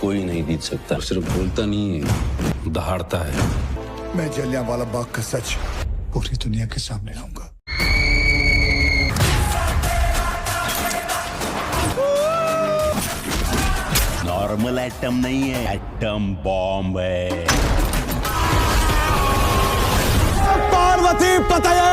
कोई नहीं जीत सकता। सिर्फ बोलता नहीं है, दहाड़ता है। मैं जलियांवाला बाग का सच पूरी दुनिया के सामने लाऊंगा। नॉर्मल एटम नहीं है, एटम बॉम्ब है। पार्वती पतये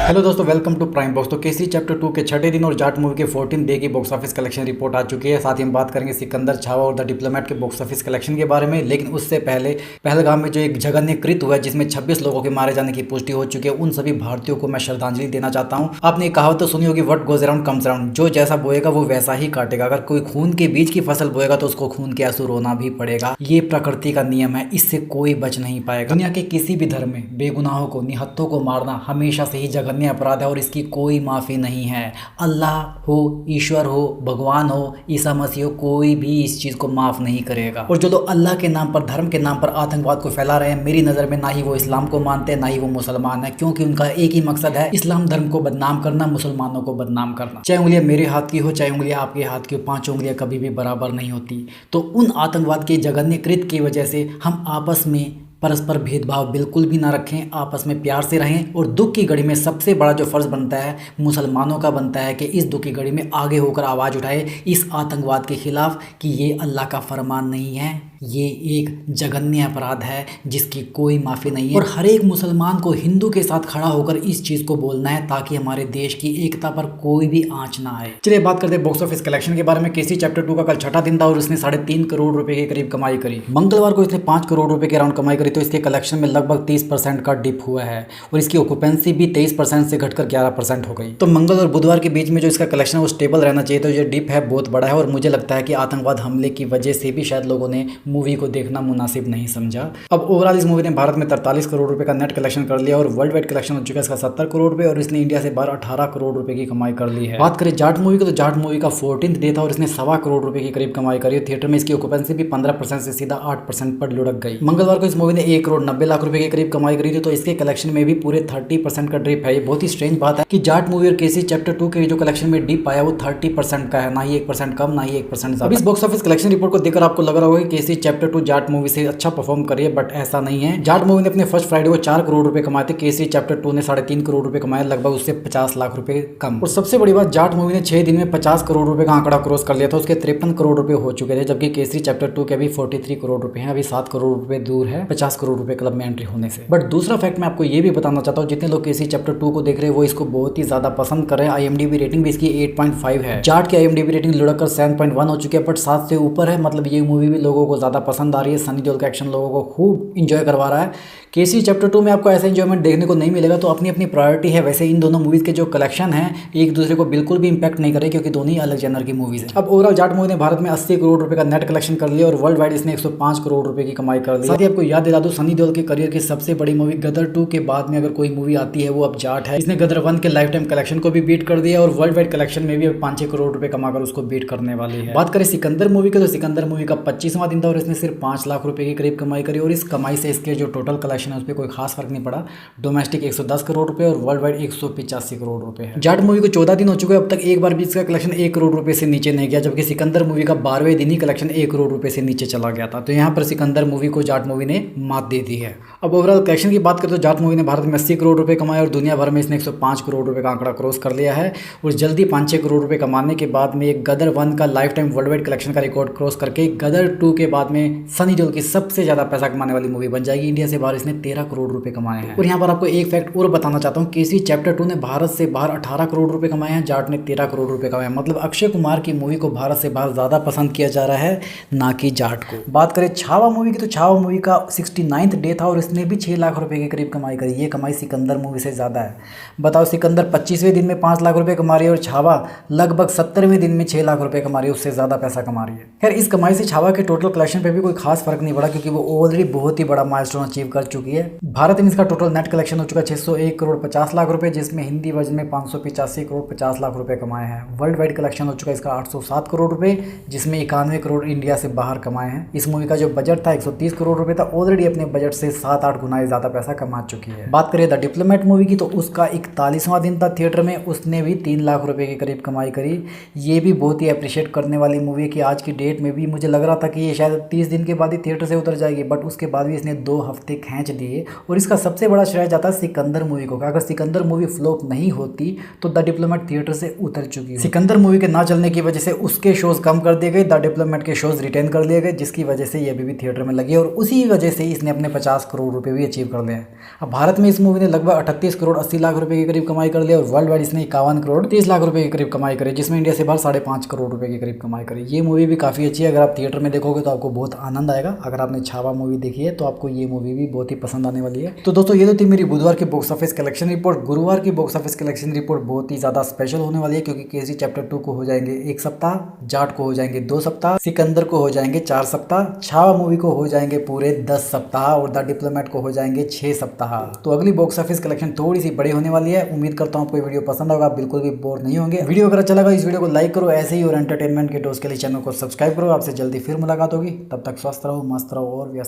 हेलो दोस्तों, वेलकम टू प्राइम बॉक्स। तो केसरी चैप्टर 2 के छठे दिन और जाट मूवी के 14 डे की बॉक्स ऑफिस कलेक्शन रिपोर्ट आ चुकी है। साथ ही हम बात करेंगे सिकंदर, छावा और द डिप्लोमेट के बॉक्स ऑफिस कलेक्शन के बारे में। लेकिन उससे पहले पहलगाम में जो एक जघन्य कृत्य हुआ है जिसमें 26 लोगों के मारे जाने की पुष्टि हो चुकी है, उन सभी भारतीयों को मैं श्रद्धांजलि देना चाहता हूँ। आपने एक कहावत तो सुनी होगी, what goes around comes around. जो जैसा बोएगा वो वैसा ही काटेगा। अगर कोई खून के बीज की फसल बोएगा तो उसको खून के आंसू रोना भी पड़ेगा। ये प्रकृति का नियम है, इससे कोई बच नहीं पाएगा। दुनिया के किसी भी धर्म में बेगुनाहों को, निहत्थों को मारना हमेशा से ही जघन्य अपराध है और की कोई माफी नहीं है। अल्लाह हो, ईश्वर हो, भगवान हो, ईसा मसीह हो, कोई भी इस चीज को माफ नहीं करेगा। और जो लोग अल्लाह के नाम पर, धर्म के नाम पर आतंकवाद को फैला रहे हैं, मेरी नजर में ना ही वो इस्लाम को मानते हैं, ना ही वो मुसलमान है। क्योंकि उनका एक ही मकसद है, इस्लाम धर्म को बदनाम करना, मुसलमानों को बदनाम करना। चाहे उंगलियां मेरे हाथ की हो, चाहे उंगलियां आपके हाथ की हो, 5 उंगलियां कभी भी बराबर नहीं होती। तो उन आतंकवाद के जघन्य कृत्य की वजह से हम आपस में परस्पर भेदभाव बिल्कुल भी ना रखें, आपस में प्यार से रहें। और दुख की घड़ी में सबसे बड़ा जो फर्ज बनता है मुसलमानों का बनता है कि इस दुख की घड़ी में आगे होकर आवाज़ उठाए इस आतंकवाद के खिलाफ कि ये अल्लाह का फरमान नहीं है, ये एक जघन्य अपराध है जिसकी कोई माफ़ी नहीं है। और हर एक मुसलमान को हिंदू के साथ खड़ा होकर इस चीज़ को बोलना है ताकि हमारे देश की एकता पर कोई भी आंच ना आए। चलिए बात करते हैं बॉक्स ऑफिस कलेक्शन के बारे में। केसरी चैप्टर 2 का कल छठा दिन था और उसने 3.5 करोड़ रुपए के करीब कमाई करी। मंगलवार को इसने 5 करोड़ रुपए के अराउंड कमाई करी, तो इसके कलेक्शन में लगभग 30% का डिप हुआ है और इसकी ऑक्यूपेंसी भी 23% से घटकर 11% हो गई। तो मंगल और बुधवार के बीच में जो इसका कलेक्शन है वो स्टेबल रहना चाहिए। तो ये डिप है बहुत बड़ा है और मुझे लगता है कि आतंकवाद हमले की वजह से भी शायद लोगों ने मूवी को देखना मुनासिब नहीं समझा। अब ओवरऑल इस मूवी ने भारत में 43 करोड़ रुपए का नेट कलेक्शन कर लिया और वर्ल्ड वाइड कलेक्शन हो चुका है इसका 70 करोड़ रुपए और इसने इंडिया से बाहर 18 करोड़ रुपए की कमाई कर ली है। बात करें जाट मूवी की, तो जाट मूवी का 14th डे था और इसने 1.25 करोड़ रुपए की करीब कमाई करी। थिएटर में इसकी ऑक्यूपेंसी भी 15% से सीधा 8% पर लुढ़क गई। मंगलवार को इस मूवी ने 1 करोड़ 90 लाख रुपए के करीब कमाई करी थी, तो इसके कलेक्शन में भी पूरे 30% का डिप है। ये बहुत ही स्ट्रेंज बात है कि जाट मूवी और केसरी चैप्टर 2 के जो कलेक्शन में डिप आया वो 30% का है, ना ही 1% कम, ना ही 1% ज्यादा। इस बॉक्स ऑफिस कलेक्शन रिपोर्ट को देखकर आपको लग रहा होगा कि केसरी चैप्टर 2 जाट मूवी से अच्छा परफॉर्म करिए, बट ऐसा नहीं है। जाट मूवी ने अपने फर्स्ट फ्राइडे को 4 करोड़ रुपए कमाए थे, केसरी चैप्टर 2 ने 3.5 करोड़ रुपए कमाए, लगभग उससे 50 लाख रुपए कम। और सबसे बड़ी बात, जाट मूवी ने 6 दिन में 50 करोड़ रुपए का आंकड़ा क्रॉस कर लिया था, उसके 53 करोड़ रुपए हो चुके थे, जबकि केसरी चैप्टर 2 के अभी 43 करोड़ रुपए हैं, अभी 7 करोड़ रुपए दूर है 50 करोड़ रुपए क्लब में एंट्री होने से। बट दूसरा फैक्ट मैं आपको ये भी बताना चाहता हूँ, जितने लोग केसरी चैप्टर 2 को देख रहे हैं वो इसको बहुत ही ज्यादा पसंद कर रहे हैं। IMDb रेटिंग भी इसकी 8.5 है। जाट की IMDb रेटिंग लुढ़ककर 7.1 हो चुकी है, बट 7 से ऊपर है। मतलब ये मूवी भी लोगों को ज्यादा पसंद आ रही है। सनी देओल का एक्शन लोगों को खूब इंजॉय करवा रहा है। केसरी चैप्टर 2 में आपको ऐसा एंजॉयमेंट देखने को नहीं मिलेगा, तो अपनी अपनी प्रायोरिटी है। वैसे इन दोनों मूवीज के जो कलेक्शन है एक दूसरे को बिल्कुल भी इंपैक्ट नहीं करे क्योंकि दोनों ही अलग जेनर की मूवीज है। अब ओवरऑल जाट मूवी ने भारत में 80 करोड़ रुपए का नेट कलेक्शन कर लिया और वर्ल्ड वाइड इसने 105 करोड़ रुपए की कमाई कर ली। साथ ही आपको याद दिला दूं, सनी देओल के करियर की सबसे बड़ी मूवी गदर 2 के बाद में अगर कोई मूवी आती है वो अब जाट है। इसने गदर 1 के लाइफ टाइम कलेक्शन को भी बीट कर दिया और वर्ल्ड वाइड कलेक्शन में भी 5-6 करोड़ रुपए कमाकर उसको बीट करने वाली है। बात करें सिकंदर मूवी की, तो सिकंदर मूवी का 25वां दिन था और इसने सिर्फ 5 लाख रुपए की करीब कमाई करी और इस कमाई से इसके जो टोटल कलेक्शन है उस पर कोई खास नहीं पड़ा। डोमेस्टिक 110 करोड़ रुपए और वर्ल्ड वाइड 185 करोड़ रुपए है। जाट मूवी को 14 दिन हो चुके हैं, अब तक एक बार भी इसका कलेक्शन 1 करोड़ रुपए से नीचे नहीं गया, जबकि सिकंदर मूवी का 12वें दिन ही कलेक्शन 1 करोड़ रुपए से नीचे चला गया था। तो यहाँ पर सिकंदर मूवी को जाट मूवी ने मात दे दी है। अब ओवरऑल कलेक्शन की बात करें तो जाट मूवी ने भारत में 80 करोड़ रुपए कमाए और दुनिया भर में इसने 105 करोड़ रुपए का आंकड़ा क्रॉस कर लिया है। और जल्दी 5-6 करोड़ रुपए कमाने के बाद में एक गदर 1 का life time world wide collection का रिकॉर्ड क्रॉस करके गदर 2 के बाद में सनी देओल की सबसे ज्यादा पैसा कमाने वाली मूवी बन जाएगी। इंडिया से बाहर इसने 13 करोड़ रुपए कमाए हैं। और यहाँ पर आपको एक फैक्ट और बताना चाहता हूँ, केसरी चैप्टर 2 ने भारत से बाहर 18 करोड़ रुपए कमाए हैं, जाट ने 13 करोड़ रुपए कमाए हैं। मतलब अक्षय कुमार की मूवी को भारत से बाहर ज्यादा पसंद किया जा रहा है, ना कि जाट को। बात करें छावा मूवी की, तो छावा मूवी का 69th डे था और इसने भी 6 लाख रुपए के करीब कमाई करी। ये कमाई सिकंदर मूवी से ज्यादा है। बताओ, सिकंदर 25वें दिन में 5 लाख रुपए कमा रही है और छावा लगभग 70वें दिन में 6 लाख रुपए कमा रही है, उससे ज्यादा पैसा कमा रही है। खैर, इस कमाई से छावा के टोटल कलेक्शन कलेक्शन पे भी कोई खास फर्क नहीं पड़ा क्योंकि वो ऑलरेडी बहुत ही बड़ा माइलस्टोन अचीव कर चुकी है। भारत में इसका टोटल नेट कलेक्शन हो चुका है 601 करोड़ 50 लाख रुपए, जिसमें हिंदी वर्जन में 585 करोड़ 50 लाख रुपए कमाए हैं। वर्ल्ड वाइड कलेक्शन हो चुका है इसका 807 करोड़ रुपए, जिसमें 91 करोड़ इंडिया से बाहर कमाए हैं। इस मूवी का जो बजट था 130 करोड़ रुपए था, ऑलरेडी अपने बजट से 7-8 गुना ज्यादा पैसा कमा चुकी है। बात करें द डिप्लोमेट मूवी की तो उसका 41वां दिन था थिएटर में, उसने भी 3 लाख रुपए के करीब कमाई करी। ये भी बहुत ही अप्रिशिएट करने वाली मूवी है कि आज की डेट में भी मुझे लग रहा था कि ये शायद 30 दिन के बाद ही थिएटर से उतर जाएगी, बट उसके बाद भी इसने 2 हफ्ते खींच दिए। और इसका सबसे बड़ा श्रेय जाता है सिकंदर मूवी को। अगर सिकंदर मूवी फ्लॉप नहीं होती तो द डिप्लोमेट थिएटर से उतर चुकी है। सिकंदर मूवी के ना चलने की वजह से उसके शोज कम कर दिए गए, द डिप्लोमेट के शोज रिटेन कर लिए गए, जिसकी वजह से ये अभी भी थिएटर में लगी है और उसी वजह से इसने अपने 50 करोड़ रुपए भी अचीव कर लिए। अब भारत में इस मूवी ने लगभग 38 करोड़ 80 लाख रुपए के करीब कमाई कर लिया और वर्ल्ड वाइड इसने 51 करोड़ 30 लाख रुपए के करीब कमाई करी, जिसमें इंडिया से बाहर 5.5 करोड़ रुपए के करीब कमाई करी। ये मूवी भी काफ़ी अच्छी है, अगर आप थिएटर में देखोगे तो आपको बहुत आनंद आएगा। अगर आपने छावा मूवी देखी है तो आपको ये मूवी भी बहुत ही पसंद आने वाली है। तो दोस्तों ये तो थी मेरी बुधवार की बॉक्स ऑफिस कलेक्शन रिपोर्ट। गुरुवार की बॉक्स ऑफिस कलेक्शन रिपोर्ट बहुत ही ज़्यादा स्पेशल होने वाली है क्योंकि केसरी चैप्टर 2 को हो जाएंगे 1 सप्ताह, जाट को हो जाएंगे 2 सप्ताह, सिकंदर को हो जाएंगे 4 सप्ताह, छावा मूवी को हो जाएंगे पूरे 10 सप्ताह और द डिप्लोमेट को हो जाएंगे 6 सप्ताह। तो अगली बॉक्स ऑफिस कलेक्शन थोड़ी सी बड़ी होने वाली है। उम्मीद करता हूँ आपको वीडियो पसंद होगा, बिल्कुल भी बोर नहीं होंगे। वीडियो अगर अच्छा लगा इस वीडियो को लाइक करो, ऐसे ही और एंटरटेनमेंट के डोज के लिए चैनल को सब्सक्राइब करो। आपसे जल्दी फिर मुलाकात होगी, तब तक स्वस्थ रहो, मस्त रहो और व्यस्त